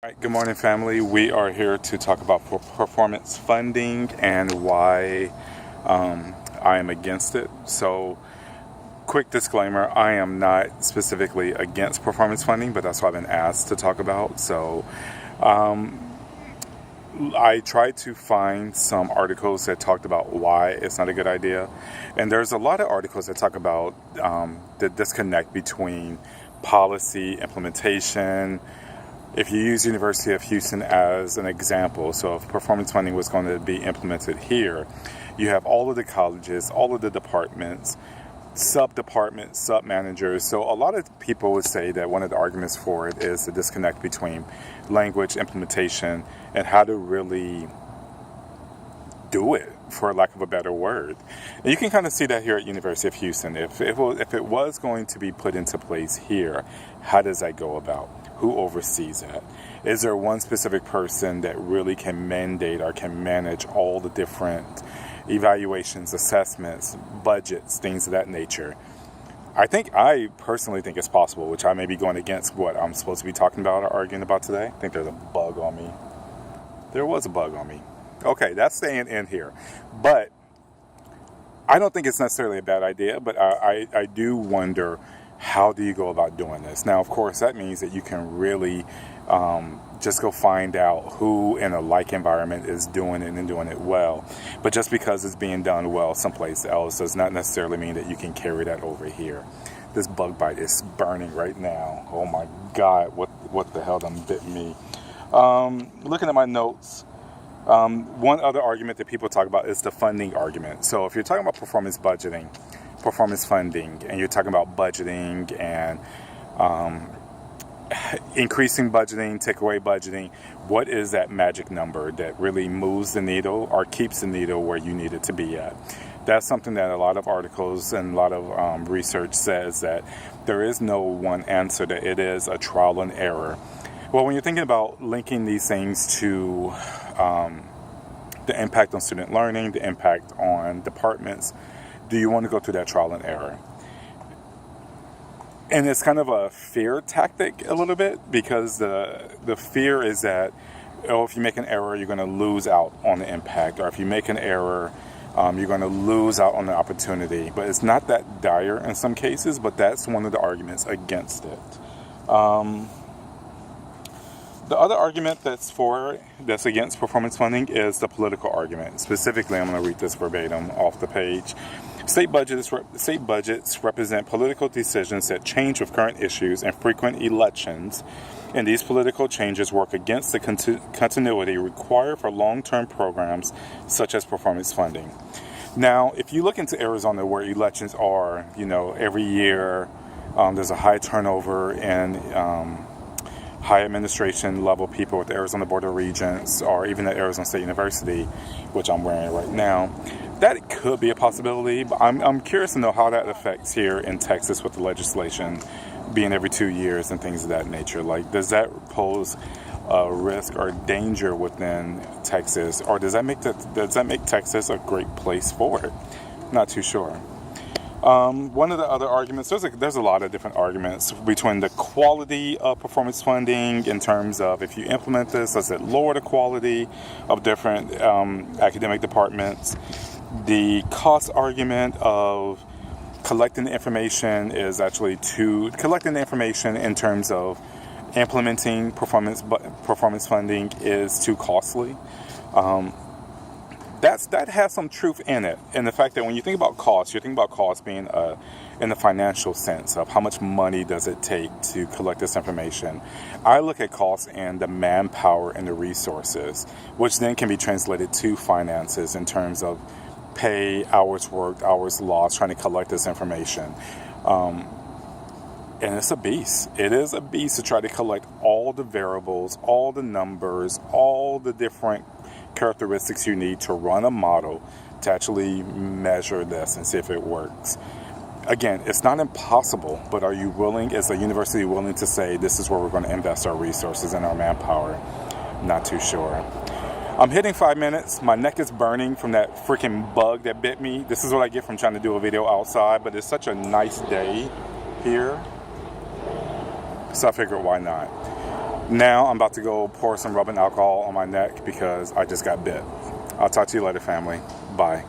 All right, good morning, family. We are here to talk about performance funding and why I am against it. So, quick disclaimer, I am not specifically against performance funding, but that's what I've been asked to talk about. So, I tried to find some articles that talked about why it's not a good idea. And there's a lot of articles that talk about the disconnect between policy, implementation. If you use University of Houston as an example, so if performance funding was going to be implemented here, you have all of the colleges, all of the departments, sub-departments, sub-managers. So a lot of people would say that one of the arguments for it is the disconnect between language, implementation, and how to really do it, for lack of a better word. And you can kind of see that here at University of Houston. If it was going to be put into place here, how does that go about? Who oversees that? Is there one specific person that really can mandate or can manage all the different evaluations, assessments, budgets, things of that nature? I personally think it's possible, which I may be going against what I'm supposed to be talking about or arguing about today. I think there's a bug on me. There was a bug on me. Okay, that's staying in here. But I don't think it's necessarily a bad idea, but I do wonder, how do you go about doing this? Now, of course, that means that you can really just go find out who in a like environment is doing it and doing it well. But just because it's being done well someplace else does not necessarily mean that you can carry that over here. This bug bite is burning right now. Oh my God, what the hell done bit me? Looking at my notes, one other argument that people talk about is the funding argument. So if you're talking about performance budgeting, performance funding, and you're talking about budgeting and increasing budgeting, take away budgeting, what is that magic number that really moves the needle or keeps the needle where you need it to be at? That's something that a lot of articles and a lot of research says, that there is no one answer, that it is a trial and error. Well, when you're thinking about linking these things to the impact on student learning, the impact on departments, do you want to go through that trial and error? And it's kind of a fear tactic a little bit, because the fear is that, if you make an error, you're going to lose out on the impact, or if you make an error, you're going to lose out on the opportunity. But it's not that dire in some cases, but that's one of the arguments against it. The other argument that's against performance funding is the political argument. Specifically, I'm going to read this verbatim off the page. State budgets represent political decisions that change with current issues and frequent elections, and these political changes work against the continuity required for long-term programs such as performance funding. Now, if you look into Arizona, where elections are, every year, there's a high turnover in high administration level people with the Arizona Board of Regents, or even at Arizona State University, which I'm wearing right now. That could be a possibility, but I'm curious to know how that affects here in Texas with the legislation being every 2 years and things of that nature. Like, does that pose a risk or danger within Texas, or does that make Texas a great place for it? Not too sure. One of the other arguments, there's a lot of different arguments between the quality of performance funding, in terms of, if you implement this, does it lower the quality of different academic departments? The cost argument of collecting the information is actually collecting the information in terms of implementing performance funding is too costly. That has some truth in it, and the fact that when you think about cost, you're thinking about cost being in the financial sense of how much money does it take to collect this information. I look at cost and the manpower and the resources, which then can be translated to finances in terms of pay, hours worked, hours lost, trying to collect this information. And it's a beast. It is a beast to try to collect all the variables, all the numbers, all the different characteristics you need to run a model to actually measure this and see if it works. Again, it's not impossible, but are you willing, as a university, willing to say this is where we're going to invest our resources and our manpower? Not too sure. I'm hitting 5 minutes. My neck is burning from that freaking bug that bit me. This is what I get from trying to do a video outside, but it's such a nice day here, so I figured, why not? Now I'm about to go pour some rubbing alcohol on my neck because I just got bit. I'll talk to you later, family. Bye.